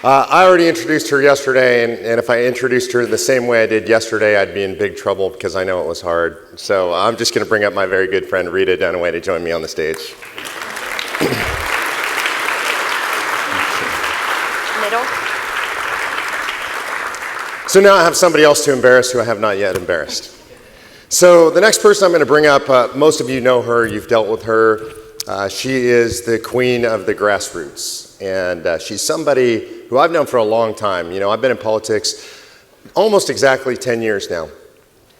I already introduced her yesterday, and if I introduced her the same way I did yesterday, I'd be in big trouble because I know it was hard. So I'm just going to bring up my very good friend Rita Dunaway to join me on the stage. Middle. So now I have somebody else to embarrass who I have not yet embarrassed. So the next person I'm going to bring up, most of you know her, you've dealt with her. She is the queen of the Grassroots. And she's somebody who I've known for a long time. You know, I've been in politics almost exactly 10 years now.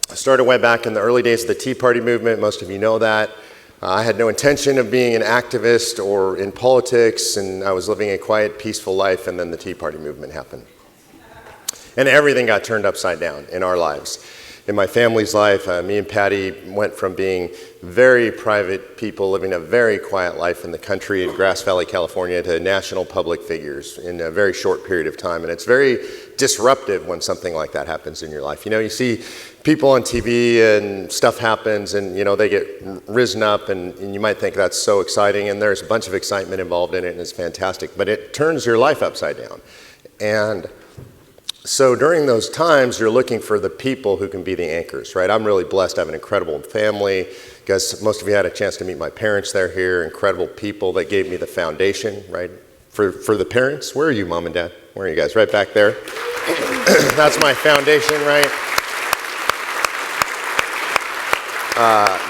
I started way back in the early days of the Tea Party movement. Most of you know that. I had no intention of being an activist or in politics, and I was living a quiet, peaceful life, and then the Tea Party movement happened. And everything got turned upside down in our lives. In my family's life, me and Patty went from being very private people living a very quiet life in the country in Grass Valley, California, to national public figures in a very short period of time. And it's very disruptive when something like that happens in your life. You know, you see people on TV and stuff happens and, you know, they get risen up and you might think that's so exciting and there's a bunch of excitement involved in it and it's fantastic, but it turns your life upside down. And so during those times, you're looking for the people who can be the anchors, right? I'm really blessed. I have an incredible family. Guys, most of you had a chance to meet my parents. They're here, incredible people that gave me the foundation, right? For the parents, where are you, Mom and Dad? Where are you guys? Right back there. That's my foundation, right?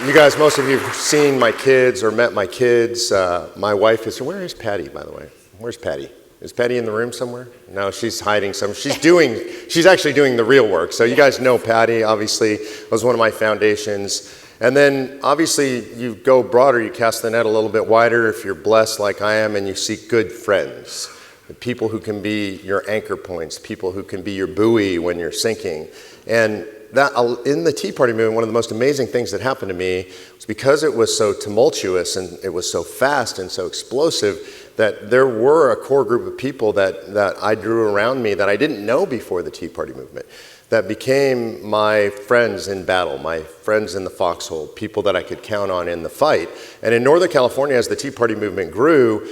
You guys, most of you have seen my kids or met my kids. My wife is, where is Patty, by the way? Where's Patty? Is Patty in the room somewhere? No, she's hiding some. She's actually doing the real work. So you guys know Patty, obviously, was one of my foundations. And then, obviously, you go broader, you cast the net a little bit wider if you're blessed like I am and you seek good friends. People who can be your anchor points, people who can be your buoy when you're sinking. And that, in the Tea Party movement, one of the most amazing things that happened to me was because it was so tumultuous and it was so fast and so explosive that there were a core group of people that I drew around me that I didn't know before the Tea Party movement, that became my friends in battle, my friends in the foxhole, people that I could count on in the fight. And in Northern California, as the Tea Party movement grew,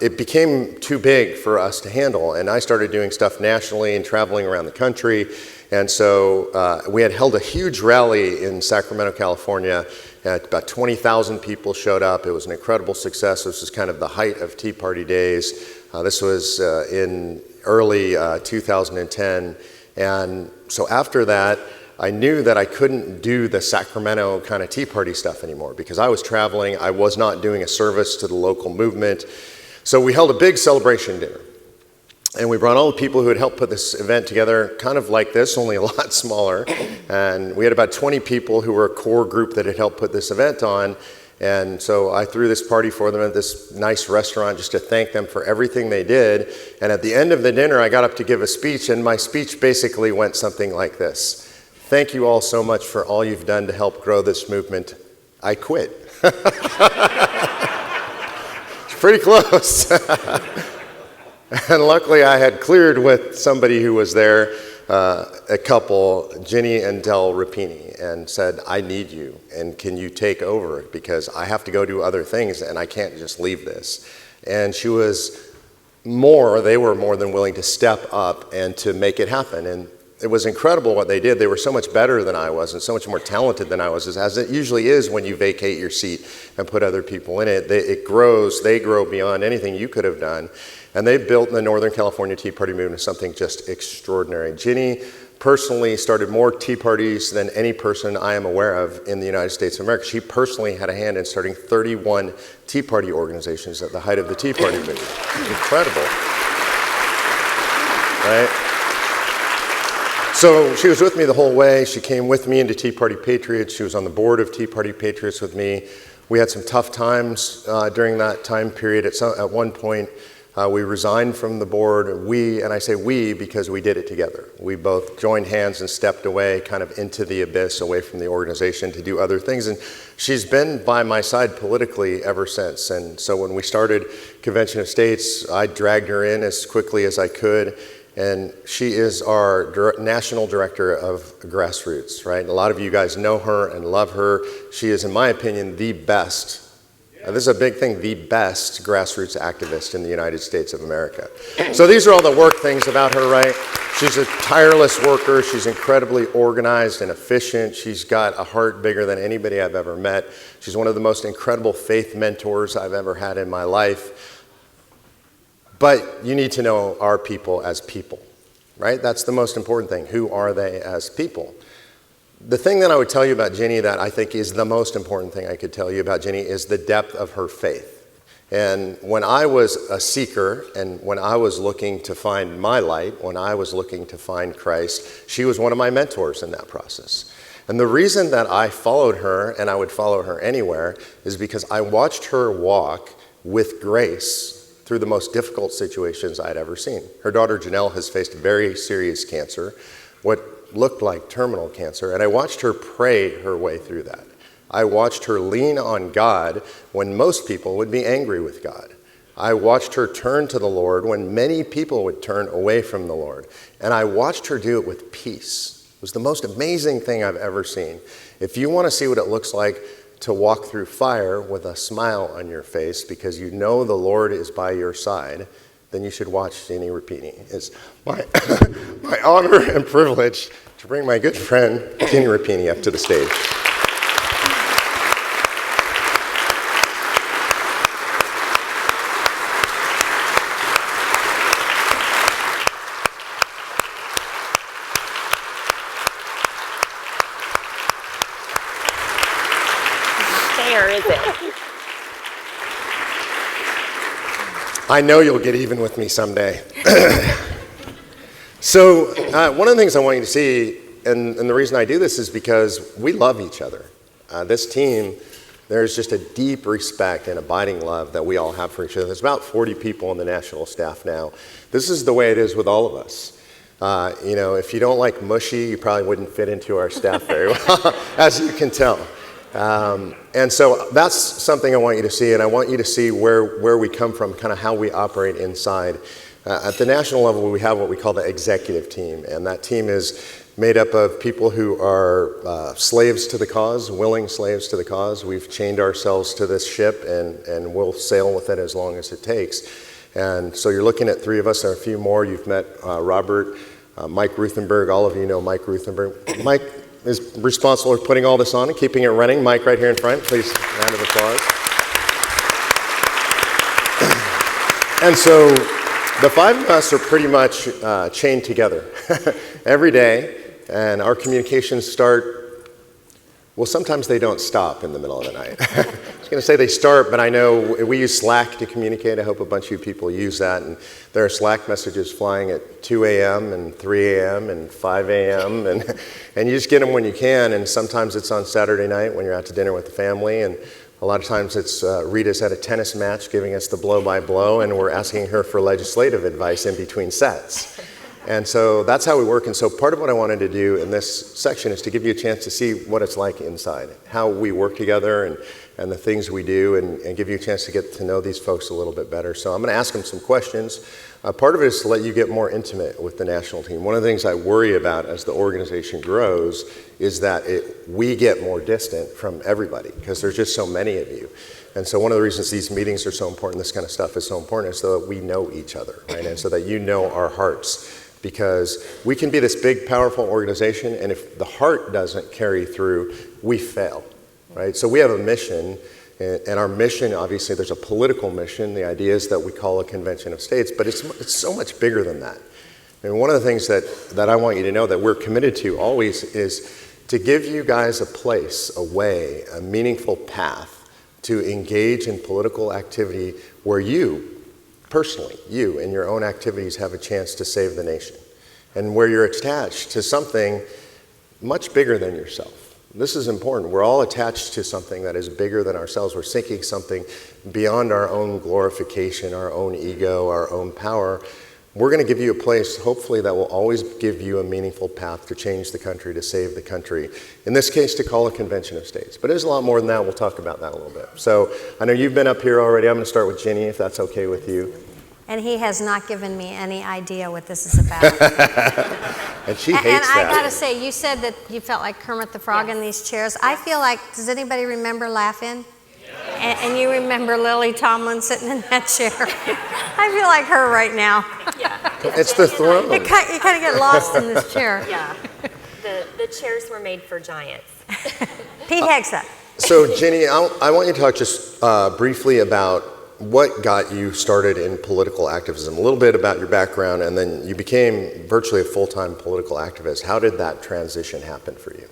it became too big for us to handle. And I started doing stuff nationally and traveling around the country. And so we had held a huge rally in Sacramento, California. About 20,000 people showed up. It was an incredible success. This was kind of the height of Tea Party days. This was in early 2010. And so after that, I knew that I couldn't do the Sacramento kind of Tea Party stuff anymore because I was traveling. I was not doing a service to the local movement. So we held a big celebration dinner. And we brought all the people who had helped put this event together, kind of like this, only a lot smaller. And we had about 20 people who were a core group that had helped put this event on. And so I threw this party for them at this nice restaurant just to thank them for everything they did. And at the end of the dinner, I got up to give a speech, and my speech basically went something like this. Thank you all so much for all you've done to help grow this movement. I quit. It's pretty close. And luckily I had cleared with somebody who was there, a couple, Ginny and Rapini, and said, I need you, and can you take over? Because I have to go do other things, and I can't just leave this. And they were more than willing to step up and to make it happen. And it was incredible what they did. They were so much better than I was and so much more talented than I was, as it usually is when you vacate your seat and put other people in it. They grow beyond anything you could have done. And they built the Northern California Tea Party movement something just extraordinary. Ginny personally started more Tea Parties than any person I am aware of in the United States of America. She personally had a hand in starting 31 Tea Party organizations at the height of the Tea Party movement. Incredible, right? So she was with me the whole way. She came with me into Tea Party Patriots. She was on the board of Tea Party Patriots with me. We had some tough times during that time period. At one point, we resigned from the board. And I say we because we did it together. We both joined hands and stepped away kind of into the abyss, away from the organization to do other things. And she's been by my side politically ever since. And so when we started Convention of States, I dragged her in as quickly as I could. and she is our national director of Grassroots, right? A lot of you guys know her and love her. She is, in my opinion, the best, this is a big thing, the best grassroots activist in the United States of America. So these are all the work things about her, right? She's a tireless worker. She's incredibly organized and efficient. She's got a heart bigger than anybody I've ever met. She's one of the most incredible faith mentors I've ever had in my life. But you need to know our people as people, right? That's the most important thing. Who are they as people? The thing that I would tell you about Ginny that I think is the most important thing I could tell you about Ginny is the depth of her faith. And when I was a seeker and when I was looking to find my light, when I was looking to find Christ, she was one of my mentors in that process. And the reason that I followed her, and I would follow her anywhere, is because I watched her walk with grace through the most difficult situations I'd ever seen. Her daughter Janelle has faced very serious cancer, what looked like terminal cancer, and I watched her pray her way through that. I watched her lean on God when most people would be angry with God. I watched her turn to the Lord when many people would turn away from the Lord. And I watched her do it with peace. It was the most amazing thing I've ever seen. If you want to see what it looks like to walk through fire with a smile on your face because you know the Lord is by your side, then you should watch Ginny Rapini. It's my honor and privilege to bring my good friend Ginny Rapini up to the stage. Fair, is it? I know you'll get even with me someday. So one of the things I want you to see, and the reason I do this is because we love each other. This team, there's just a deep respect and abiding love that we all have for each other. There's about 40 people on the national staff now. This is the way it is with all of us. If you don't like mushy, you probably wouldn't fit into our staff very well, as you can tell. And so that's something I want you to see, and I want you to see where we come from, kind of how we operate inside. At the national level, we have what we call the executive team, and that team is made up of people who are slaves to the cause, willing slaves to the cause. We've chained ourselves to this ship, and we'll sail with it as long as it takes. And so you're looking at 3 of us, or a few more. You've met Robert, Mike Ruthenberg. All of you know Mike Ruthenberg. Mike is responsible for putting all this on and keeping it running. Mike right here in front, please, round of applause. And so the 5 of us are pretty much chained together every day, and our communications start, well, sometimes they don't stop in the middle of the night. I was going to say they start, but I know we use Slack to communicate. I hope a bunch of you people use that, and there are Slack messages flying at 2 a.m. and 3 a.m. and 5 a.m., and you just get them when you can, and sometimes it's on Saturday night when you're out to dinner with the family, and a lot of times it's Rita's at a tennis match giving us the blow-by-blow, and we're asking her for legislative advice in between sets. And so that's how we work. And so part of what I wanted to do in this section is to give you a chance to see what it's like inside, how we work together and the things we do, and give you a chance to get to know these folks a little bit better. So I'm going to ask them some questions. Part of it is to let you get more intimate with the national team. One of the things I worry about as the organization grows is that we get more distant from everybody because there's just so many of you. And so one of the reasons these meetings are so important, this kind of stuff is so important, is so that we know each other, right? And so that you know our hearts. Because we can be this big, powerful organization, and if the heart doesn't carry through, we fail, right? So we have a mission, and our mission, obviously, there's a political mission. The idea is that we call a convention of states, but it's so much bigger than that. And one of the things that I want you to know that we're committed to always is to give you guys a place, a way, a meaningful path to engage in political activity where you, personally, you in your own activities have a chance to save the nation, and where you're attached to something much bigger than yourself. This is important. We're all attached to something that is bigger than ourselves. We're seeking something beyond our own glorification, our own ego, our own power. We're going to give you a place, hopefully, that will always give you a meaningful path to change the country, to save the country. In this case, to call a convention of states. But there's a lot more than that. We'll talk about that a little bit. So I know you've been up here already. I'm going to start with Ginny, if that's okay with you. and he has not given me any idea what this is about. And she hates And I that. gotta say, you said that you felt like Kermit the Frog in these chairs. I feel like, does anybody remember Laugh-In? And you remember Lily Tomlin sitting in that chair? I feel like her right now. It's the throne. You kind of get lost in this chair. Yeah. The chairs were made for giants. Pete Hegseth. So, Ginny, I want you to talk just briefly about what got you started in political activism, a little bit about your background, and then you became virtually a full-time political activist. How did that transition happen for you?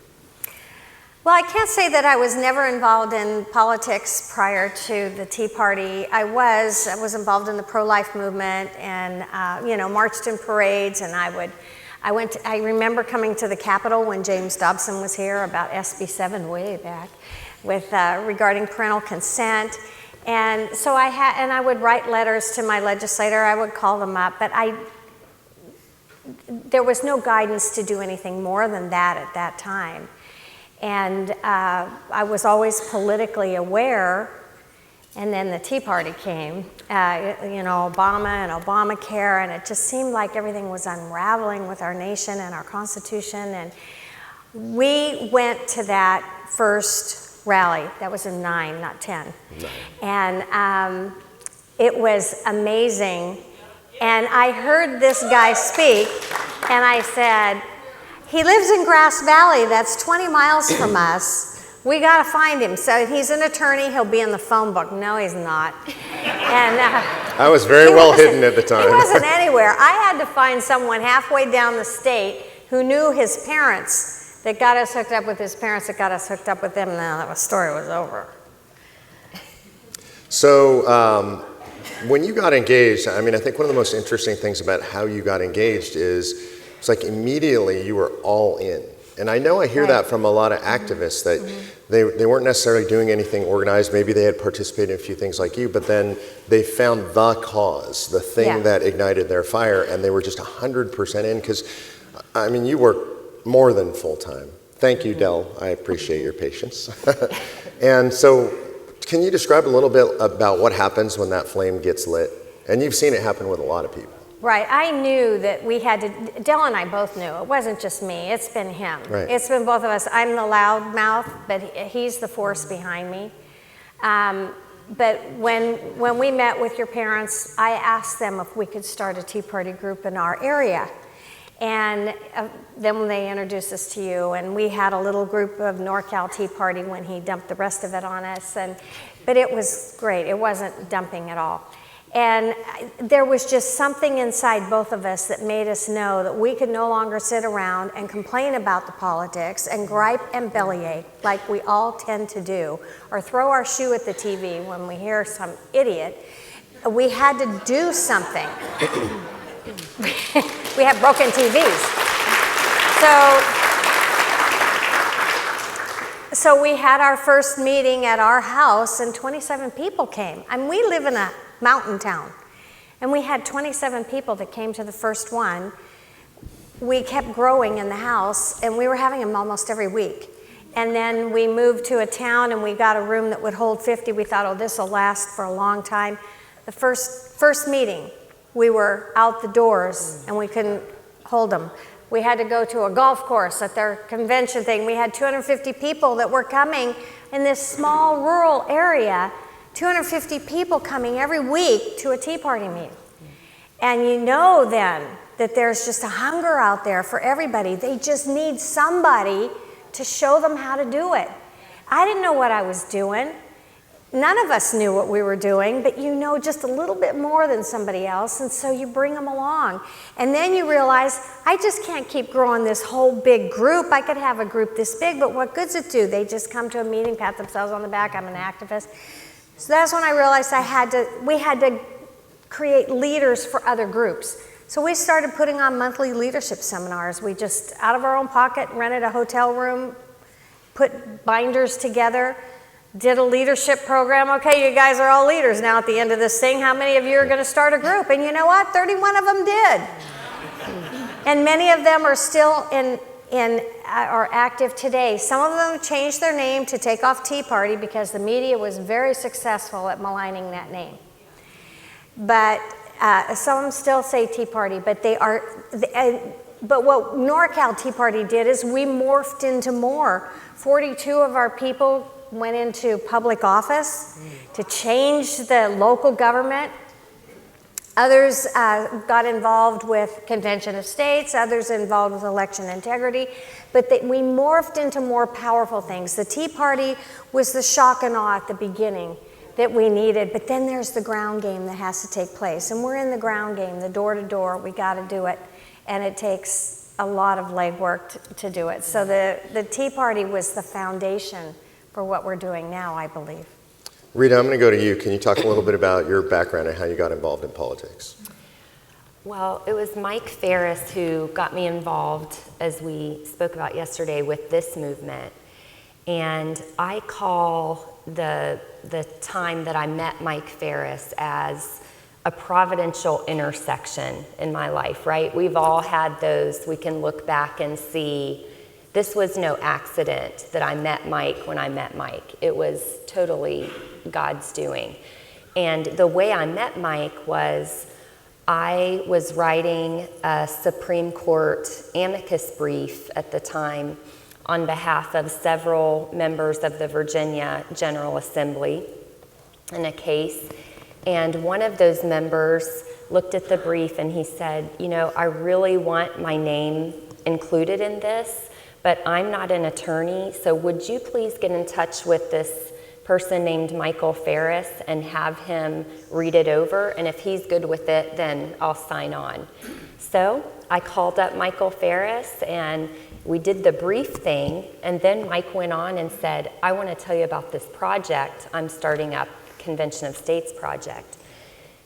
Well, I can't say that I was never involved in politics prior to the Tea Party. I was involved in the pro-life movement and, marched in parades, and I remember coming to the Capitol when James Dobson was here about SB 7 way back with regarding parental consent. And so I would write letters to my legislator. I would call them up, but there was no guidance to do anything more than that at that time. And I was always politically aware, and then the Tea Party came, Obama and Obamacare, and it just seemed like everything was unraveling with our nation and our Constitution. And we went to that first rally. That was in 9, not 10. 9. And it was amazing. And I heard this guy speak, and I said, he lives in Grass Valley. That's 20 miles from us. We got to find him. So he's an attorney. He'll be in the phone book. No, he's not. And I was very well hidden at the time. He wasn't anywhere. I had to find someone halfway down the state who knew his parents that got us hooked up with his parents that got us hooked up with them, and then the story was over. So when you got engaged, I think one of the most interesting things about how you got engaged is it's like immediately you were all in. And I know I hear that from a lot of activists that they weren't necessarily doing anything organized. Maybe they had participated in a few things like you, but then they found the cause, the thing that ignited their fire, and they were just 100% in because, you work more than full-time. Thank you, Del. I appreciate your patience. And so can you describe a little bit about what happens when that flame gets lit? And you've seen it happen with a lot of people. Right, I knew that we had to, Del and I both knew, it wasn't just me, it's been him. Right. It's been both of us. I'm the loud mouth, but he's the force behind me. But when we met with your parents, I asked them if we could start a Tea Party group in our area. And then when they introduced us to you, and we had a little group of NorCal Tea Party when he dumped the rest of it on us. But it was great, it wasn't dumping at all. And there was just something inside both of us that made us know that we could no longer sit around and complain about the politics and gripe and bellyache like we all tend to do, or throw our shoe at the TV when we hear some idiot. We had to do something. We have broken TVs. So we had our first meeting at our house and 27 people came. We live in a mountain town. And we had 27 people that came to the first one. We kept growing in the house, and we were having them almost every week. And then we moved to a town, and we got a room that would hold 50. We thought, oh, this will last for a long time. The first meeting, we were out the doors, and we couldn't hold them. We had to go to a golf course at their convention thing. We had 250 people that were coming in this small rural area. 250 people coming every week to a Tea Party meeting. And you know then that there's just a hunger out there for everybody. They just need somebody to show them how to do it. I didn't know what I was doing. None of us knew what we were doing, but you know just a little bit more than somebody else, and so you bring them along. And then you realize, I just can't keep growing this whole big group. I could have a group this big, but what good's it do? They just come to a meeting, pat themselves on the back, I'm an activist. So that's when I realized we had to create leaders for other groups. So we started putting on monthly leadership seminars. We just, out of our own pocket, rented a hotel room, put binders together, did a leadership program. Okay, you guys are all leaders now at the end of this thing. How many of you are going to start a group? And you know what? 31 of them did. And many of them are still are active today. Some of them changed their name to take off Tea Party because the media was very successful at maligning that name. But some of them still say Tea Party, but they are, but what NorCal Tea Party did is we morphed into more. 42 of our people went into public office to change the local government. Others got involved with Convention of States, others involved with election integrity, but we morphed into more powerful things. The Tea Party was the shock and awe at the beginning that we needed, but then there's the ground game that has to take place, and we're in the ground game, the door to door, we got to do it, and it takes a lot of legwork to do it. So the Tea Party was the foundation for what we're doing now, I believe. Rita, I'm going to go to you. Can you talk a little bit about your background and how you got involved in politics? Well, it was Mike Ferris who got me involved, as we spoke about yesterday, with this movement. And I call the time that I met Mike Ferris as a providential intersection in my life, right? We've all had those. We can look back and see this was no accident that I met Mike when I met Mike. It was totally God's doing. And the way I met Mike was I was writing a Supreme Court amicus brief at the time on behalf of several members of the Virginia General Assembly in a case. And one of those members looked at the brief and he said, you know, I really want my name included in this, but I'm not an attorney, so would you please get in touch with this person named Michael Ferris and have him read it over, and if he's good with it, then I'll sign on. So I called up Michael Ferris and we did the brief thing, and then Mike went on and said, I want to tell you about this project I'm starting up, Convention of States project.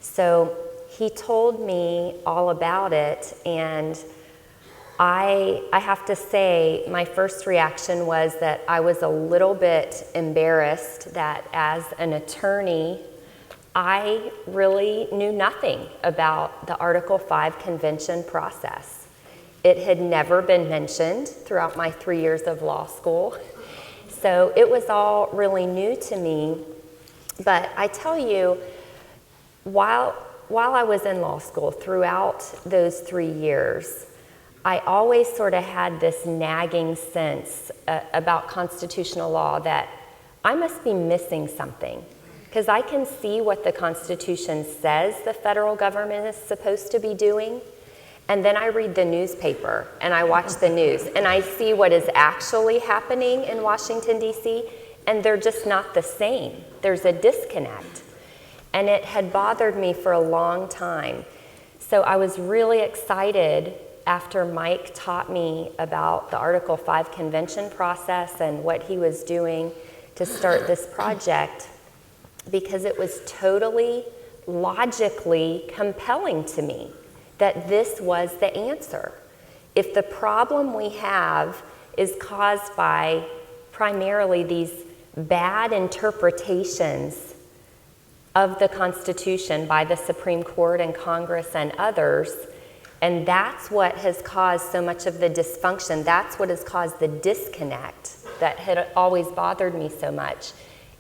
So he told me all about it, and I have to say, my first reaction was that I was a little bit embarrassed that as an attorney, I really knew nothing about the Article 5 convention process. It had never been mentioned throughout my 3 years of law school. So it was all really new to me. But I tell you, while I was in law school, throughout those 3 years, I always sort of had this nagging sense about constitutional law that I must be missing something, because I can see what the Constitution says the federal government is supposed to be doing, and then I read the newspaper and I watch the news and I see what is actually happening in Washington, D.C., and they're just not the same. There's a disconnect. And it had bothered me for a long time. So I was really excited after Mike taught me about the Article 5 convention process and what he was doing to start this project, because it was totally logically compelling to me that this was the answer. If the problem we have is caused by primarily these bad interpretations of the Constitution by the Supreme Court and Congress and others, and that's what has caused so much of the dysfunction. That's what has caused the disconnect that had always bothered me so much.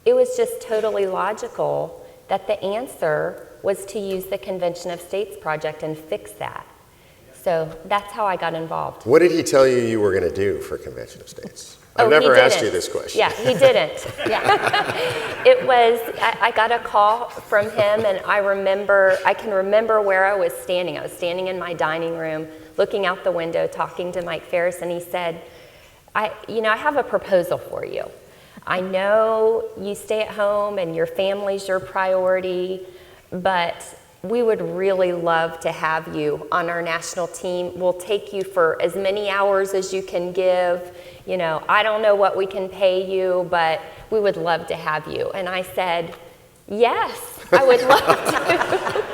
It was just totally logical that the answer was to use the Convention of States project and fix that. So that's how I got involved. What did he tell you you were going to do for Convention of States? I've never asked you this question. Yeah, he didn't. Yeah. It was, I got a call from him, and I can remember where I was standing. I was standing in my dining room, looking out the window, talking to Mike Ferris, and he said, I have a proposal for you. I know you stay at home and your family's your priority, but we would really love to have you on our national team. We'll take you for as many hours as you can give. I don't know what we can pay you, but we would love to have you. And I said, yes, I would love to.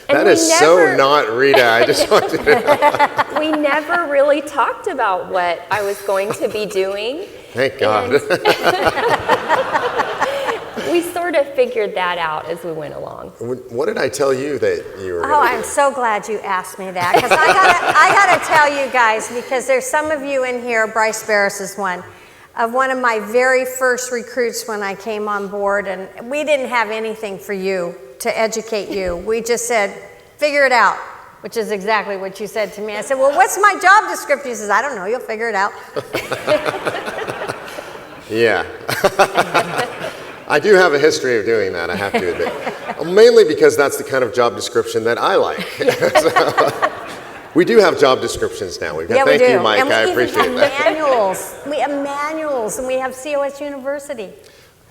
That is so not Rita. I just want you to know. We never really talked about what I was going to be doing. Thank God. We sort of figured that out as we went along. What did I tell you that you were? Oh, I'm so glad you asked me that, because I gotta tell you guys, because there's some of you in here. Bryce Barris is one of my very first recruits when I came on board, and we didn't have anything for you to educate you. We just said, figure it out, which is exactly what you said to me. I said, well, what's my job description? He says, I don't know, you'll figure it out. Yeah. I do have a history of doing that, I have to admit. Mainly because that's the kind of job description that I like. So, we do have job descriptions now. Thank you, Mike. I appreciate and we that. even have manuals. We have manuals, and we have COS University.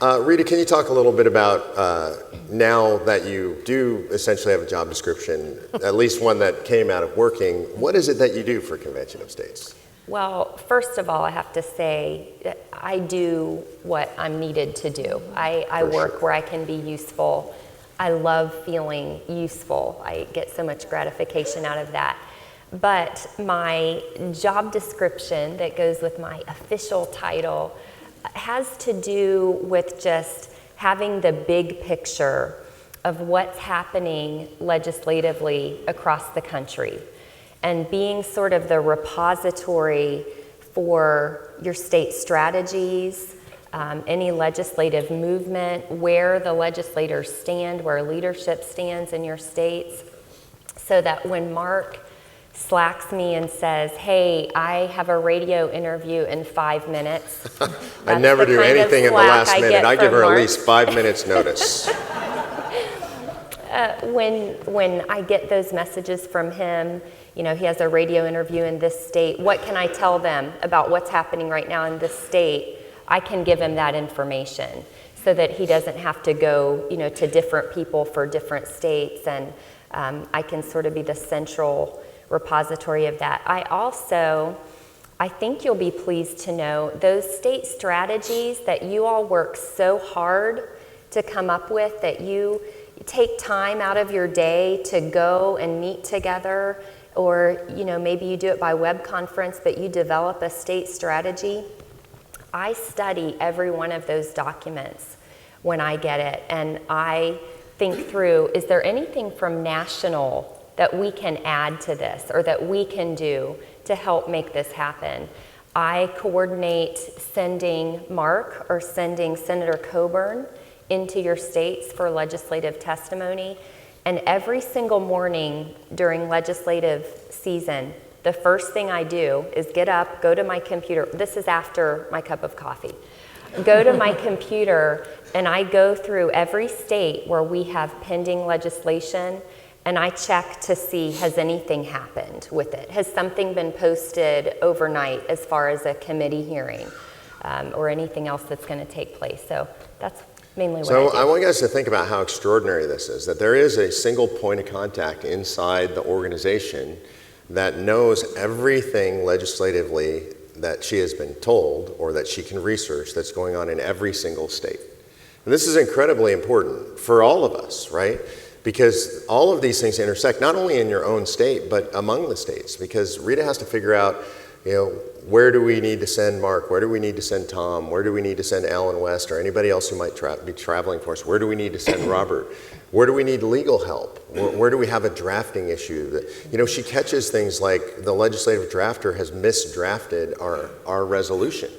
Rita, can you talk a little bit about now that you do essentially have a job description, at least one that came out of working, what is it that you do for Convention of States? Well, first of all, I have to say that I do what I'm needed to do. I work where I can be useful. I love feeling useful. I get so much gratification out of that. But my job description that goes with my official title has to do with just having the big picture of what's happening legislatively across the country and being sort of the repository for your state strategies, any legislative movement, where the legislators stand, where leadership stands in your states, so that when Mark slacks me and says, hey, I have a radio interview in 5 minutes. I never do anything in the last minute. I give her at least 5 minutes notice. When I get those messages from him, you know, he has a radio interview in this state, what can I tell them about what's happening right now in this state? I can give him that information so that he doesn't have to go, you know, to different people for different states, and I can sort of be the central repository of that. I think you'll be pleased to know those state strategies that you all work so hard to come up with, that you take time out of your day to go and meet together, or you know, maybe you do it by web conference, but you develop a state strategy. I study every one of those documents when I get it, and I think through, is there anything from national that we can add to this, or that we can do to help make this happen? I coordinate sending Mark or sending Senator Coburn into your states for legislative testimony. And every single morning during legislative season, the first thing I do is get up, go to my computer. This is after my cup of coffee. Go to my computer, and I go through every state where we have pending legislation, and I check to see, has anything happened with it? Has something been posted overnight as far as a committee hearing or anything else that's going to take place? So that's mainly what I do. So I want you guys to think about how extraordinary this is, that there is a single point of contact inside the organization that knows everything legislatively that she has been told or that she can research that's going on in every single state. And this is incredibly important for all of us, right? Because all of these things intersect, not only in your own state, but among the states. Because Rita has to figure out, you know, where do we need to send Mark? Where do we need to send Tom? Where do we need to send Alan West or anybody else who might be traveling for us? Where do we need to send Robert? Where do we need legal help? Where do we have a drafting issue? You know, she catches things like the legislative drafter has misdrafted our resolution.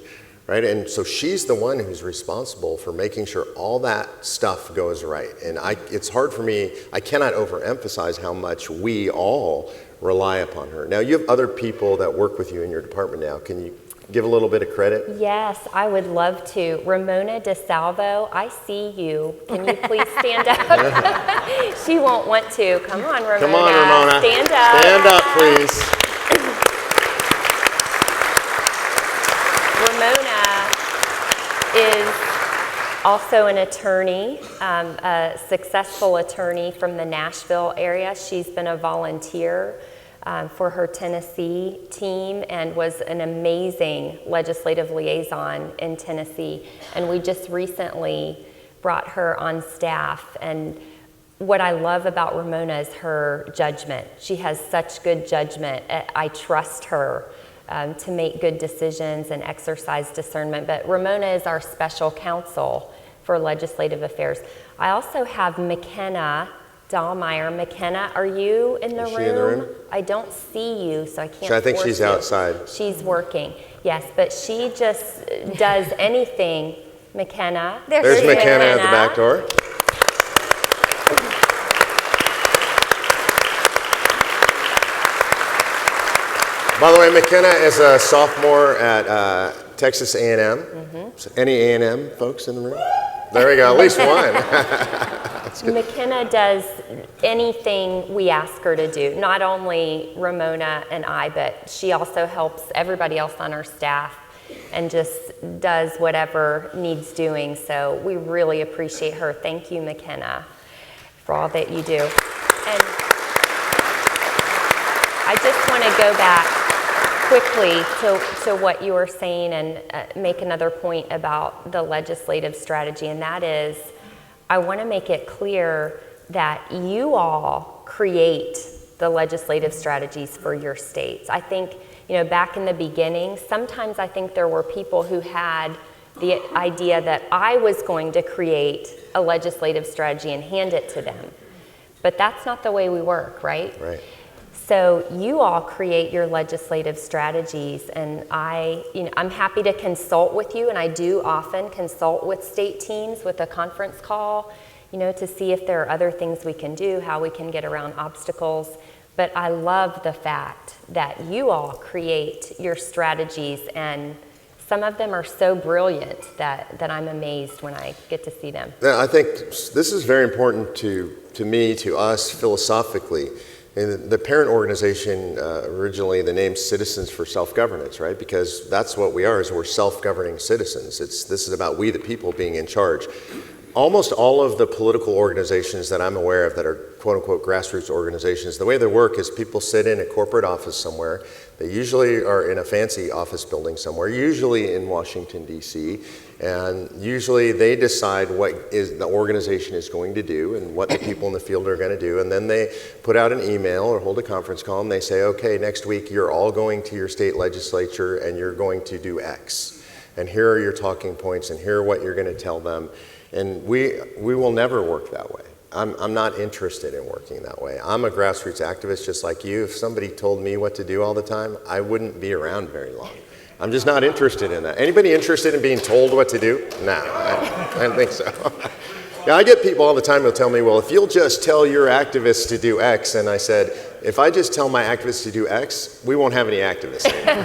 Right? And so she's the one who's responsible for making sure all that stuff goes right. And it's hard for me, I cannot overemphasize how much we all rely upon her. Now, you have other people that work with you in your department now. Can you give a little bit of credit? Yes, I would love to. Ramona DeSalvo, I see you. Can you please stand up? She won't want to. Come on, Ramona. Come on, Ramona. Stand up. Stand up, please. Ramona is also an attorney, a successful attorney from the Nashville area. She's been a volunteer for her Tennessee team and was an amazing legislative liaison in Tennessee. And we just recently brought her on staff. And what I love about Ramona is her judgment. She has such good judgment. I trust her to make good decisions and exercise discernment. But Ramona is our special counsel for legislative affairs. I also have McKenna Dahlmeyer. McKenna, are you in the room? Is she in the room? I don't see you, so I can't. I think force she's you. outside. She's working, yes, but she just does anything. McKenna. There's McKenna at the back door. By the way, McKenna is a sophomore at Texas A&M. So any A&M folks in the room? There we go, at least one. McKenna does anything we ask her to do. Not only Ramona and I, but she also helps everybody else on our staff and just does whatever needs doing. So we really appreciate her. Thank you, McKenna, for all that you do. And I just want to go back quickly to what you were saying and make another point about the legislative strategy, and that is, I want to make it clear that you all create the legislative strategies for your states. I think, back in the beginning, sometimes I think there were people who had the idea that I was going to create a legislative strategy and hand it to them. But that's not the way we work, right? Right. So you all create your legislative strategies, and I'm happy to consult with you, and I do often consult with state teams with a conference call, to see if there are other things we can do, how we can get around obstacles. But I love the fact that you all create your strategies, and some of them are so brilliant that I'm amazed when I get to see them. Yeah, I think this is very important to me, to us philosophically. And the parent organization, originally the name Citizens for Self-Governance, right? Because that's what we are, is we're self-governing citizens. This is about we the people being in charge. Almost all of the political organizations that I'm aware of that are quote-unquote grassroots organizations, the way they work is people sit in a corporate office somewhere. They usually are in a fancy office building somewhere, usually in Washington, D.C., and usually they decide what the organization is going to do and what the people in the field are going to do, and then they put out an email or hold a conference call and they say, okay, next week you're all going to your state legislature and you're going to do X. And here are your talking points and here are what you're going to tell them. And we will never work that way. I'm not interested in working that way. I'm a grassroots activist just like you. If somebody told me what to do all the time, I wouldn't be around very long. I'm just not interested in that. Anybody interested in being told what to do? No, I don't think so. Yeah, I get people all the time who'll tell me, well, if you'll just tell your activists to do X, and I said, if I just tell my activists to do X, we won't have any activists anymore.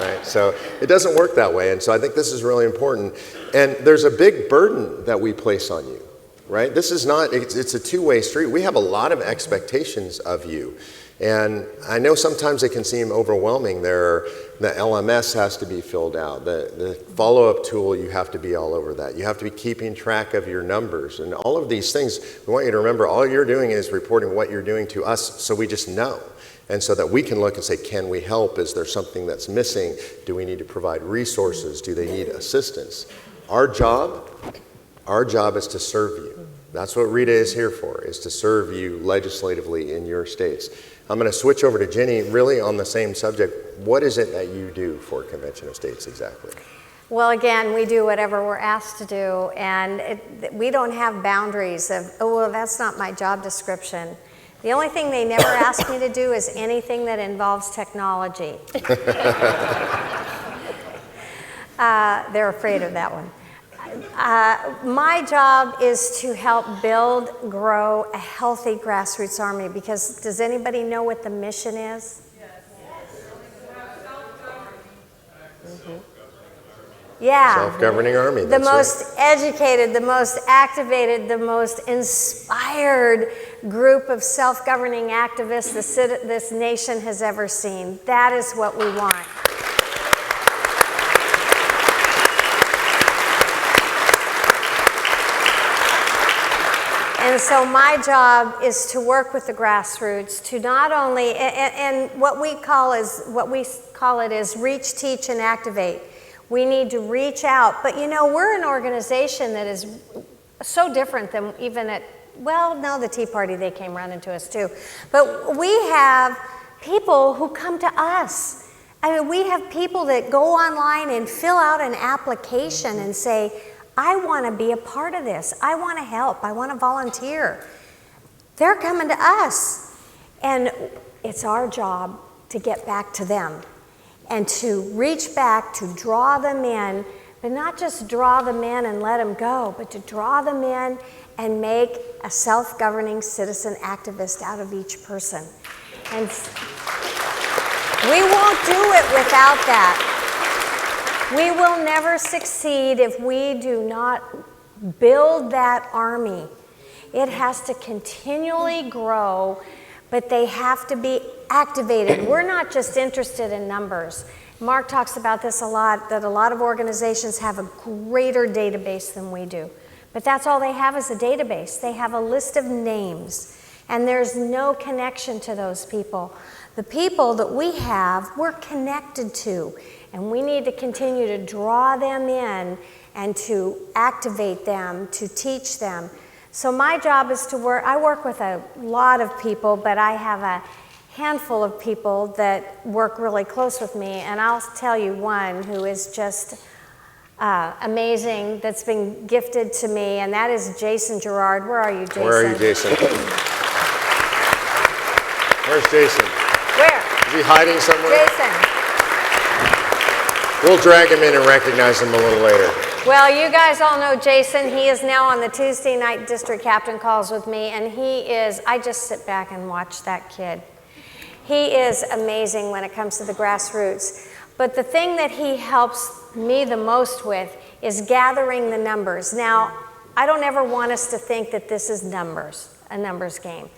Right? So it doesn't work that way, and so I think this is really important. And there's a big burden that we place on you, right? This is not, it's a two-way street. We have a lot of expectations of you. And I know sometimes it can seem overwhelming. The LMS has to be filled out. The follow-up tool, you have to be all over that. You have to be keeping track of your numbers. And all of these things, we want you to remember, all you're doing is reporting what you're doing to us so we just know. And so that we can look and say, can we help? Is there something that's missing? Do we need to provide resources? Do they need assistance? Our job is to serve you. That's what Rita is here for, is to serve you legislatively in your states. I'm going to switch over to Ginny, really on the same subject. What is it that you do for Convention of States exactly? Well, again, we do whatever we're asked to do, and we don't have boundaries of, oh, well, that's not my job description. The only thing they never ask me to do is anything that involves technology. They're afraid of that one. My job is to help build, grow a healthy grassroots army, because does anybody know what the mission is? Yeah. Self-governing army. The most educated, the most activated, the most inspired group of self-governing activists this nation has ever seen. That is what we want. And so my job is to work with the grassroots to not only, and what we call it is reach, teach, and activate. We need to reach out, but we're an organization that is so different than even the Tea Party, they came running to us too. But we have people who come to us. I mean, we have people that go online and fill out an application and say, I want to be a part of this. I want to help. I want to volunteer. They're coming to us. And it's our job to get back to them and to reach back, to draw them in, but not just draw them in and let them go, but to draw them in and make a self-governing citizen activist out of each person. And We won't do it without that. We will never succeed if we do not build that army. It has to continually grow, but they have to be activated. We're not just interested in numbers. Mark talks about this a lot, that a lot of organizations have a greater database than we do. But that's all they have is a database. They have a list of names, and there's no connection to those people. The people that we have, we're connected to, and we need to continue to draw them in and to activate them, to teach them. So my job is to work, I work with a lot of people, but I have a handful of people that work really close with me, and I'll tell you one who is just amazing, that's been gifted to me, and that is Jason Gerard. Where are you, Jason? Where are you, Jason? Where's Jason? Where? Is he hiding somewhere? Jason. We'll drag him in and recognize him a little later. Well, you guys all know Jason. He is now on the Tuesday night district captain calls with me, and he is, I just sit back and watch that kid. He is amazing when it comes to the grassroots. But the thing that he helps me the most with is gathering the numbers. Now, I don't ever want us to think that this is numbers, a numbers game.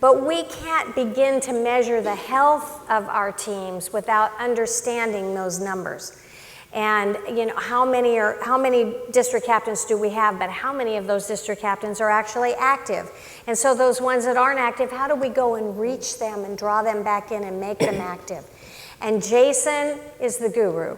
But we can't begin to measure the health of our teams without understanding those numbers. And you know, how many district captains do we have, but how many of those district captains are actually active? And so those ones that aren't active, how do we go and reach them and draw them back in and make them active? And Jason is the guru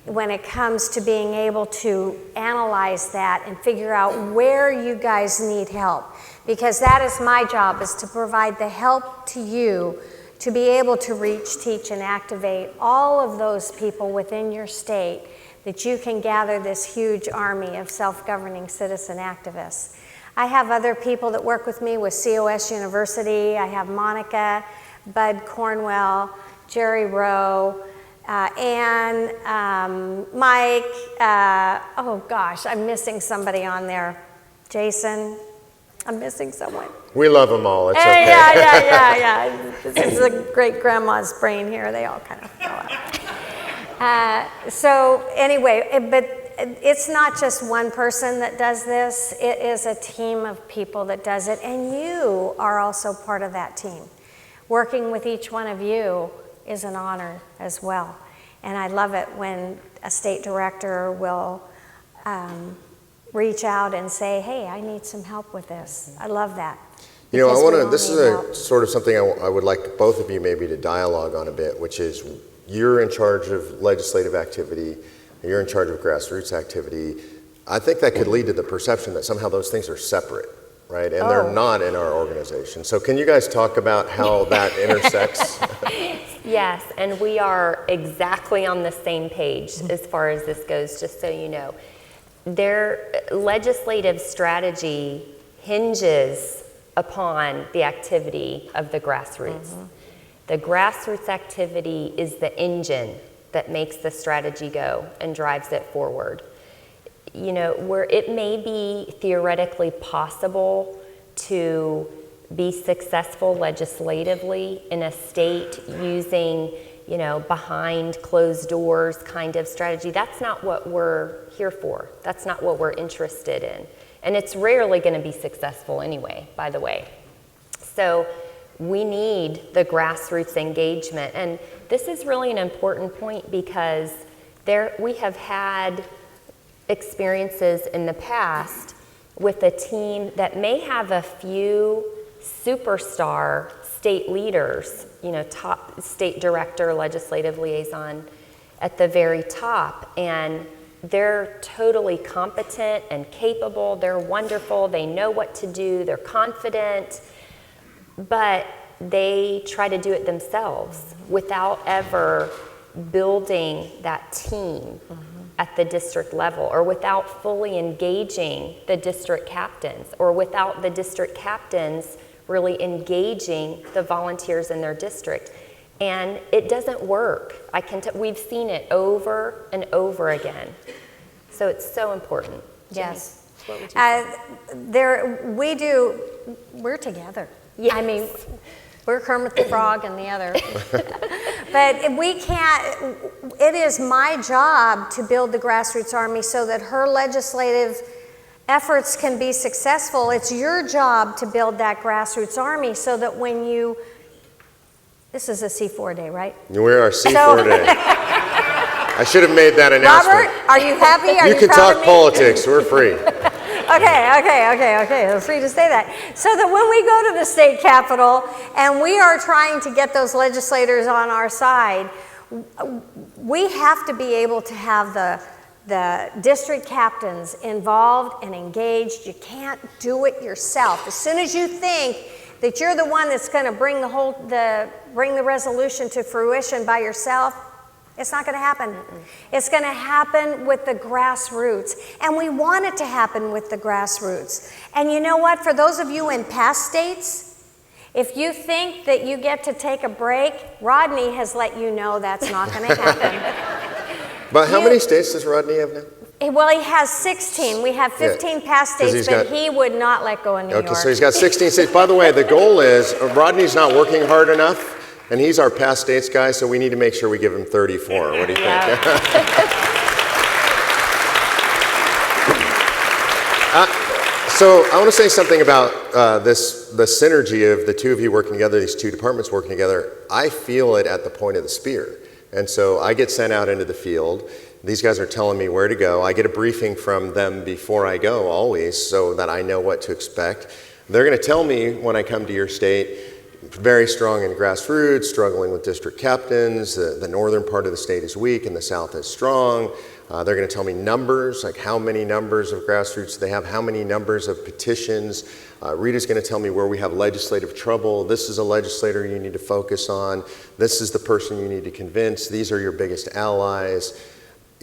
when it comes to being able to analyze that and figure out where you guys need help. Because that is my job, is to provide the help to you to be able to reach, teach, and activate all of those people within your state, that you can gather this huge army of self-governing citizen activists. I have other people that work with me with COS University. I have Monica, Bud Cornwell, Jerry Rowe, Ann, Mike, oh gosh, I'm missing somebody on there. Jason, I'm missing someone. We love them all. It's Hey, okay. yeah. This is a great grandma's brain here. They all kind of fell out. So anyway, but it's not just one person that does this. It is a team of people that does it, and you are also part of that team. Working with each one of you is an honor as well. And I love it when a state director will reach out and say, hey, I need some help with this. I love that. You know, Because I want we to, all this need is help. sort of something I would like both of you maybe to dialogue on a bit, which is you're in charge of legislative activity, you're in charge of grassroots activity. I think that could lead to the perception that somehow those things are separate, right? And they're not in our organization. So can you guys talk about how that intersects? Yes, and we are exactly on the same page as far as this goes, just so you know. Their legislative strategy hinges upon the activity of the grassroots. The grassroots activity is the engine that makes the strategy go and drives it forward. You know, where it may be theoretically possible to be successful legislatively in a state using, you know, behind closed doors kind of strategy, that's not what we're here for. That's not what we're interested in. And it's rarely going to be successful anyway, by the way. So we need the grassroots engagement. And this is really an important point because we have had experiences in the past with a team that may have a few superstar state leaders, you know, top state director, legislative liaison at the very top, and they're totally competent and capable, they're wonderful, they know what to do, they're confident, but they try to do it themselves without ever building that team at the district level, or without fully engaging the district captains, or without the district captains really engaging the volunteers in their district. And it doesn't work. We've seen it over and over again. So it's so important. Yes. What would you say? We're together. Yes. I mean, we're Kermit the Frog and the other. But we can't, it is my job to build the Grassroots Army so that her legislative efforts can be successful. It's your job to build that Grassroots Army so that when you, this is a C4 day, right? We're our C4 day. I should have made that announcement. Robert, are you happy? Are you you can proud talk of me? politics. We're free. Okay. We're free to say that. So that when we go to the state capitol and we are trying to get those legislators on our side, we have to be able to have the district captains involved and engaged. You can't do it yourself. As soon as you think that you're the one that's going to bring the resolution to fruition by yourself, it's not going to happen. It's going to happen with the grassroots. And we want it to happen with the grassroots. And you know what? For those of you in past states, if you think that you get to take a break, Rodney has let you know that's not going to happen. But how many states does Rodney have now? Well, he has 16. We have 15 past states, but he would not let go of New York. Okay, so he's got 16 states. By the way, the goal is Rodney's not working hard enough. And he's our past states guy, so we need to make sure we give him 34. What do you think? So I want to say something about the synergy of the two of you working together, these two departments working together. I feel it at the point of the spear. And so I get sent out into the field. These guys are telling me where to go. I get a briefing from them before I go, always, so that I know what to expect. They're going to tell me when I come to your state, very strong in grassroots, struggling with district captains. The northern part of the state is weak and the south is strong. They're going to tell me numbers, like how many numbers of grassroots they have, how many numbers of petitions. Rita's going to tell me where we have legislative trouble. This is a legislator you need to focus on. This is the person you need to convince. These are your biggest allies.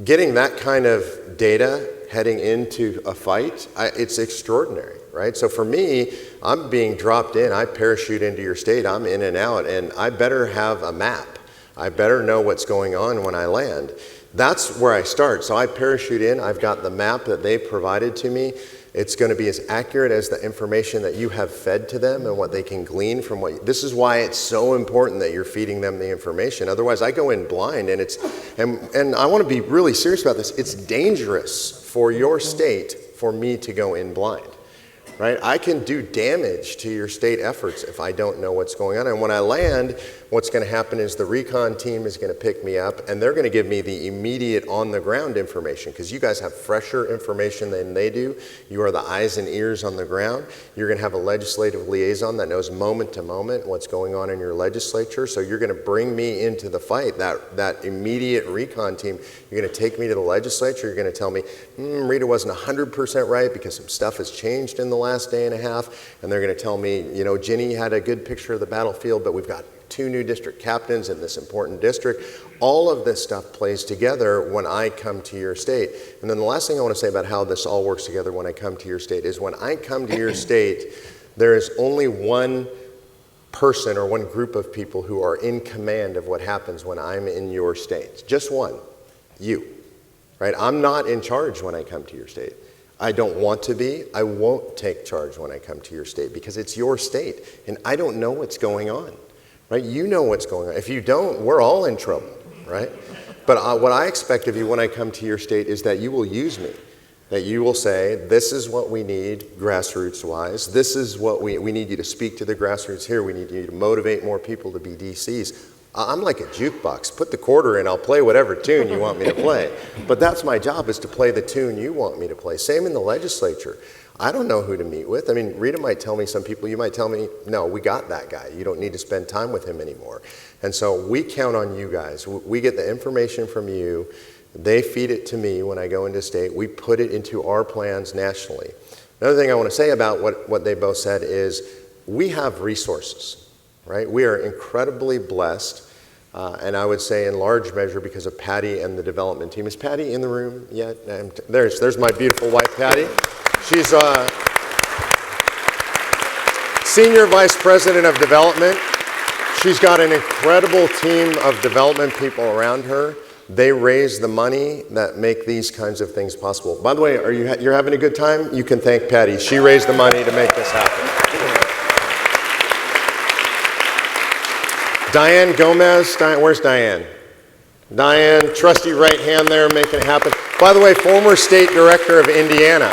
Getting that kind of data heading into a fight, it's extraordinary, right? So for me, I'm being dropped in. I parachute into your state. I'm in and out, and I better have a map. I better know what's going on when I land. That's where I start. So I parachute in. I've got the map that they provided to me. It's going to be as accurate as the information that you have fed to them and what they can glean from what. This is why it's so important that you're feeding them the information. Otherwise, I go in blind, and and I want to be really serious about this. It's dangerous for your state for me to go in blind, right? I can do damage to your state efforts if I don't know what's going on. And when I land, what's going to happen is the recon team is going to pick me up, and they're going to give me the immediate on-the-ground information, because you guys have fresher information than they do. You are the eyes and ears on the ground. You're going to have a legislative liaison that knows moment to moment what's going on in your legislature. So you're going to bring me into the fight, that immediate recon team. You're going to take me to the legislature. You're going to tell me, Rita wasn't 100% right because some stuff has changed in the last day and a half. And they're going to tell me, you know, Ginny had a good picture of the battlefield, but we've got 2 new district captains in this important district. All of this stuff plays together when I come to your state. And then the last thing I want to say about how this all works together when I come to your state is when I come to your state, there is only one person or one group of people who are in command of what happens when I'm in your state. Just one, you, right? I'm not in charge when I come to your state. I don't want to be. I won't take charge when I come to your state because it's your state and I don't know what's going on. Right? You know what's going on. If you don't, we're all in trouble, right? But what I expect of you when I come to your state is that you will use me, that you will say, this is what we need grassroots-wise. This is what we need you to speak to the grassroots here. We need you to motivate more people to be DCs. I'm like a jukebox. Put the quarter in, I'll play whatever tune you want me to play. But that's my job, is to play the tune you want me to play. Same in the legislature. I don't know who to meet with. I mean, Rita might tell me some people, you might tell me, no, we got that guy. You don't need to spend time with him anymore. And so we count on you guys. We get the information from you. They feed it to me when I go into state. We put it into our plans nationally. Another thing I want to say about what they both said is we have resources, right? We are incredibly blessed. And I would say in large measure because of Patty and the development team. Is Patty in the room yet? There's my beautiful wife, Patty. She's Senior Vice President of Development. She's got an incredible team of development people around her. They raise the money that make these kinds of things possible. By the way, you're having a good time? You can thank Patty. She raised the money to make this happen. Diane Gomez. Where's Diane? Diane, trusty right hand there, making it happen. By the way, former state director of Indiana.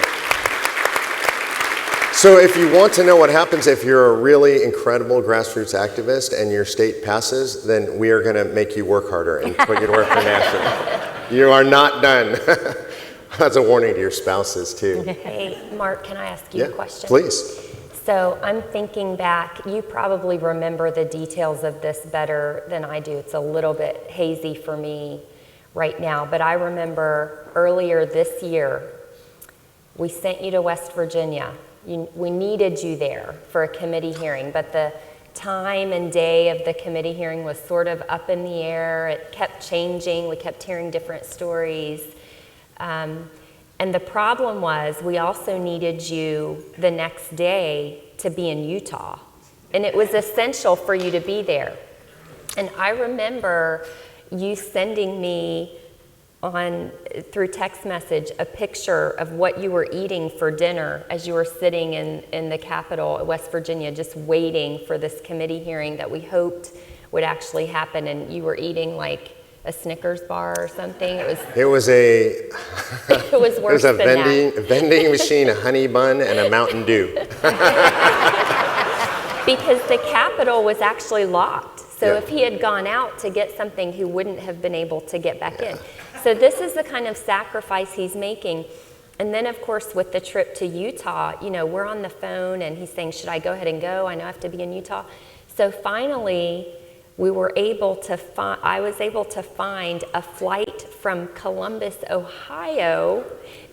So if you want to know what happens if you're a really incredible grassroots activist and your state passes, then we are going to make you work harder and put you to work for national. You are not done. That's a warning to your spouses, too. Hey, Mark, can I ask you a question? Please. So I'm thinking back, you probably remember the details of this better than I do. It's a little bit hazy for me right now, but I remember earlier this year, we sent you to West Virginia. We needed you there for a committee hearing, but the time and day of the committee hearing was sort of up in the air. It kept changing. We kept hearing different stories. And the problem was we also needed you the next day to be in Utah. And it was essential for you to be there. And I remember you sending me through text message a picture of what you were eating for dinner as you were sitting in the Capitol at West Virginia, just waiting for this committee hearing that we hoped would actually happen. And you were eating like a Snickers bar or something. It was worse than that. vending machine, a honey bun, and a Mountain Dew. Because the Capitol was actually locked. So Yeah. if he had gone out to get something, he wouldn't have been able to get back in. So this is the kind of sacrifice he's making. And then, of course, with the trip to Utah, we're on the phone and he's saying, should I go ahead and go? I know I have to be in Utah. So finally, I was able to find a flight from Columbus, Ohio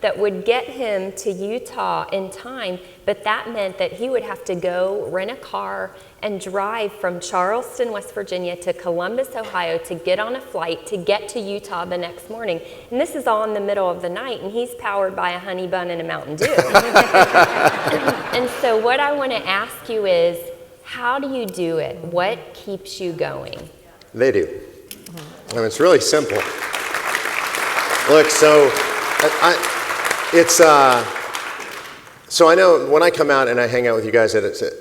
that would get him to Utah in time, but that meant that he would have to go rent a car and drive from Charleston, West Virginia to Columbus, Ohio to get on a flight to get to Utah the next morning. And this is all in the middle of the night, and he's powered by a honey bun and a Mountain Dew. And so what I want to ask you is, how do you do it? What keeps you going? They do. It's really simple. Look, so I know when I come out and I hang out with you guys,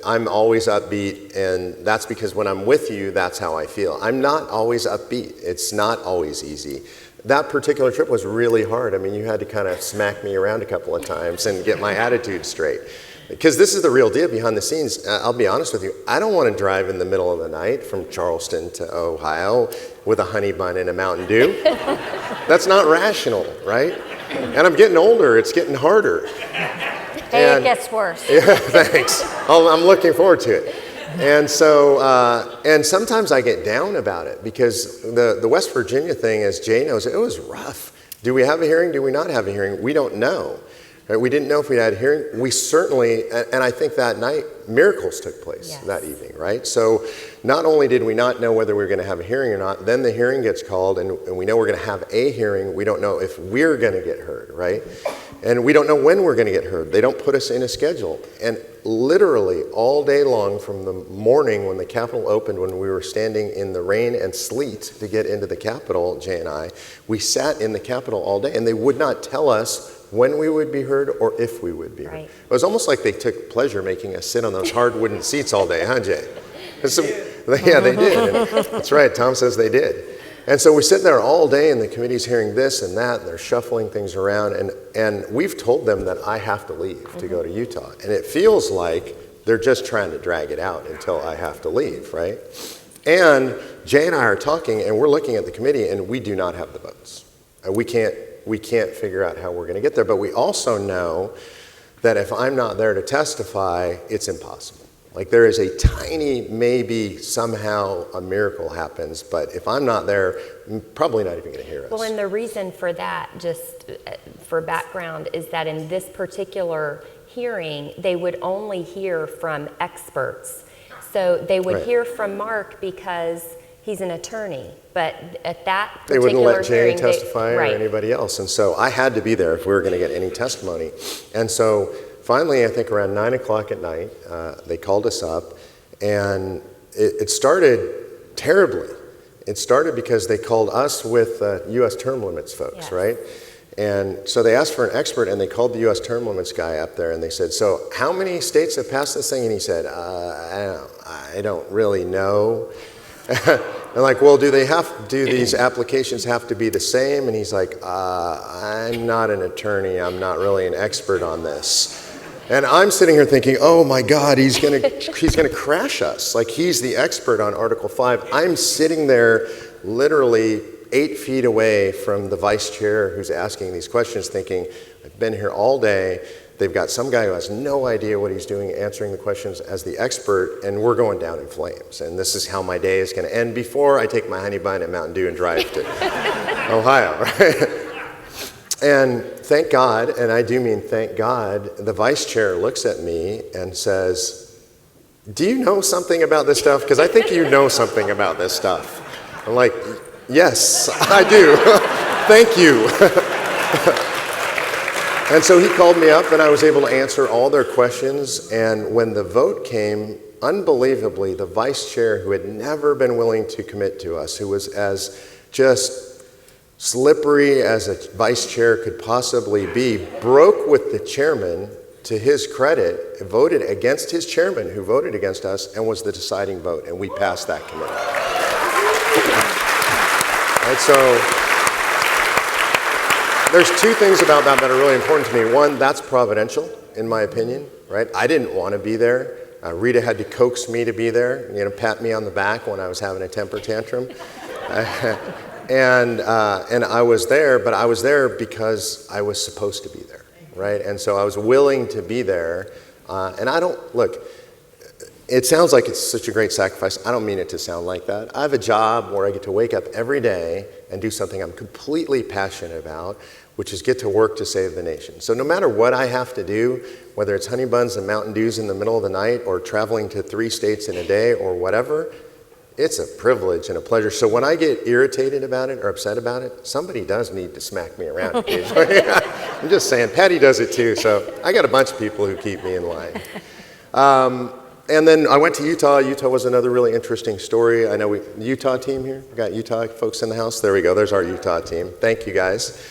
I'm always upbeat, and that's because when I'm with you, that's how I feel. I'm not always upbeat. It's not always easy. That particular trip was really hard. I mean, you had to kind of smack me around a couple of times and get my attitude straight. Because this is the real deal behind the scenes. I'll be honest with you, I don't want to drive in the middle of the night from Charleston to Ohio with a honey bun and a Mountain Dew. That's not rational, right? And I'm getting older, it's getting harder. Hey, it gets worse. Yeah, thanks. I'm looking forward to it. And so, and sometimes I get down about it because the West Virginia thing, as Jay knows, it was rough. Do we have a hearing? Do we not have a hearing? We don't know. Right? We didn't know if we had a hearing. We certainly, and I think that night, miracles took place that evening, right? So not only did we not know whether we were going to have a hearing or not, then the hearing gets called, and we know we're going to have a hearing. We don't know if we're going to get heard, right? And we don't know when we're going to get heard. They don't put us in a schedule. And literally all day long from the morning when the Capitol opened, when we were standing in the rain and sleet to get into the Capitol, Jay and I, we sat in the Capitol all day, and they would not tell us when we would be heard or if we would be heard. Right. It was almost like they took pleasure making us sit on those hard wooden seats all day, huh, Jay? Yeah, they did. And that's right, Tom says they did. And so we sit there all day, and the committee's hearing this and that, and they're shuffling things around, and we've told them that I have to leave to go to Utah. And it feels like they're just trying to drag it out until I have to leave, right? And Jay and I are talking, and we're looking at the committee, and we do not have the votes. We can't figure out how we're going to get there, but we also know that if I'm not there to testify, it's impossible. Like there is a tiny, maybe somehow a miracle happens, but if I'm not there, I'm probably not even going to hear us. Well, and the reason for that, just for background, is that in this particular hearing, they would only hear from experts. So they would hear from Mark because he's an attorney, but at that particular they wouldn't let Jay hearing, testify or anybody else, and so I had to be there if we were going to get any testimony. And so finally, I think around 9 o'clock at night, they called us up, and it started terribly. It started because they called us with U.S. term limits folks, right? And so they asked for an expert, and they called the U.S. term limits guy up there, and they said, so how many states have passed this thing? And he said, I don't really know. And like, well, do these applications have to be the same? And he's like, I'm not an attorney. I'm not really an expert on this. And I'm sitting here thinking, oh my God, he's gonna crash us. Like, he's the expert on Article 5. I'm sitting there literally 8 feet away from the vice chair who's asking these questions, thinking, I've been here all day. They've got some guy who has no idea what he's doing, answering the questions as the expert, and we're going down in flames. And this is how my day is going to end before I take my honey bun and Mountain Dew and drive to Ohio, right? And thank God, and I do mean thank God, the vice chair looks at me and says, do you know something about this stuff? Because I think you know something about this stuff. I'm like, yes, I do. Thank you. And so he called me up and I was able to answer all their questions. And when the vote came, unbelievably, the vice chair, who had never been willing to commit to us, who was as just slippery as a vice chair could possibly be, broke with the chairman. To his credit, voted against his chairman, who voted against us, and was the deciding vote. And we passed that committee. And so there's two things about that that are really important to me. One, that's providential, in my opinion, right? I didn't want to be there. Rita had to coax me to be there, pat me on the back when I was having a temper tantrum. And I was there, but I was there because I was supposed to be there, right? And so I was willing to be there. And I don't, look, it sounds like it's such a great sacrifice. I don't mean it to sound like that. I have a job where I get to wake up every day and do something I'm completely passionate about, which is get to work to save the nation. So no matter what I have to do, whether it's honey buns and Mountain Dews in the middle of the night or traveling to 3 states in a day or whatever, it's a privilege and a pleasure. So when I get irritated about it or upset about it, somebody does need to smack me around occasionally. I'm just saying, Patty does it too, so I got a bunch of people who keep me in line. And then I went to Utah. Utah was another really interesting story. I know the Utah team here. We got Utah folks in the house. There we go. There's our Utah team. Thank you, guys.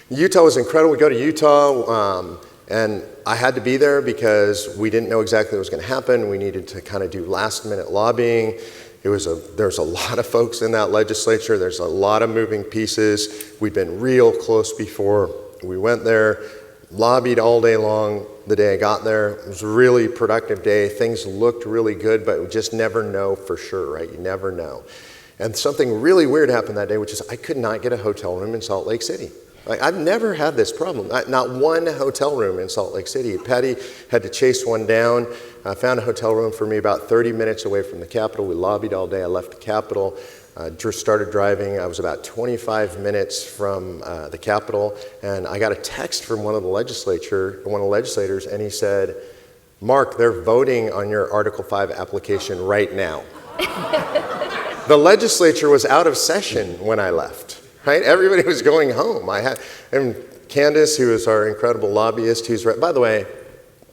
Utah was incredible. We go to Utah, and I had to be there because we didn't know exactly what was going to happen. We needed to kind of do last-minute lobbying. There's a lot of folks in that legislature. There's a lot of moving pieces. We'd been real close before we went there. Lobbied all day long the day I got there. It was a really productive day. Things looked really good, but we just never know for sure, right? You never know. And something really weird happened that day, which is I could not get a hotel room in Salt Lake City. Like, I've never had this problem. Not one hotel room in Salt Lake City. Patty had to chase one down. I found a hotel room for me about 30 minutes away from the Capitol. We lobbied all day. I left the Capitol. Just started driving. I was about 25 minutes from the Capitol, and I got a text from one of the legislators, and he said, Mark, they're voting on your Article 5 application right now. The legislature was out of session when I left, right? Everybody was going home. And Candace, who is our incredible lobbyist, by the way,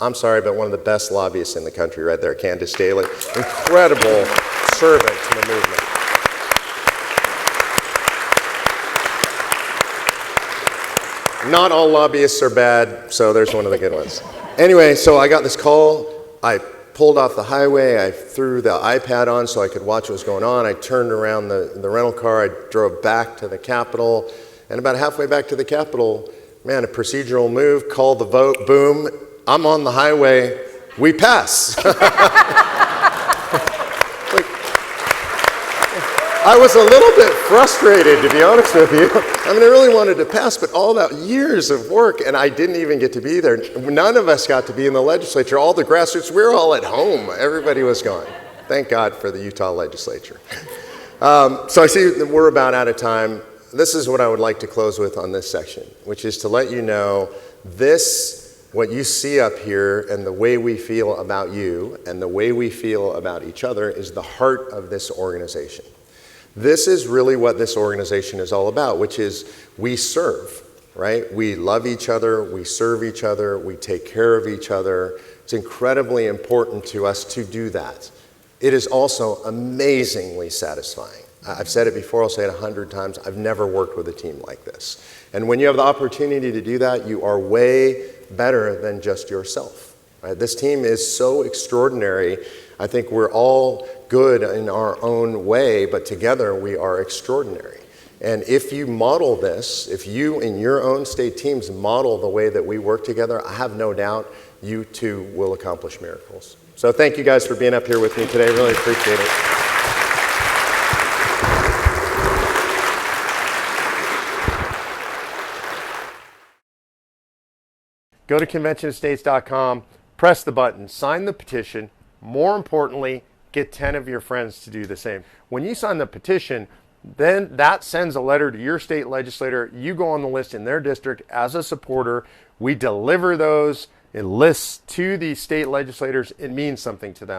I'm sorry, but one of the best lobbyists in the country right there, Candace Daly, incredible servant to the movement. Not all lobbyists are bad, so there's one of the good ones. Anyway, so I got this call. I pulled off the highway. I threw the iPad on so I could watch what was going on. I turned around the rental car. I drove back to the Capitol. And about halfway back to the Capitol, man, a procedural move, call the vote, boom, I'm on the highway. We pass. I was a little bit frustrated, to be honest with you. I mean, I really wanted to pass, but all that years of work, and I didn't even get to be there. None of us got to be in the legislature. All the grassroots, we were all at home. Everybody was gone. Thank God for the Utah legislature. So I see that we're about out of time. This is what I would like to close with on this section, which is to let you know what you see up here and the way we feel about you and the way we feel about each other is the heart of this organization. This is really what this organization is all about, which is we serve, right? We love each other, we serve each other, we take care of each other. It's incredibly important to us to do that. It is also amazingly satisfying. I've said it before, I'll say it 100 times. I've never worked with a team like this. And when you have the opportunity to do that, you are way better than just yourself. Right? This team is so extraordinary. I think we're all good in our own way, but together we are extraordinary. And if you model this, if you in your own state teams model the way that we work together, I have no doubt you too will accomplish miracles. So thank you guys for being up here with me today. Really appreciate it. Go to conventionestates.com, press the button, sign the petition. More importantly, get 10 of your friends to do the same. When you sign the petition, then that sends a letter to your state legislator. You go on the list in their district as a supporter. We deliver those lists to the state legislators. It means something to them.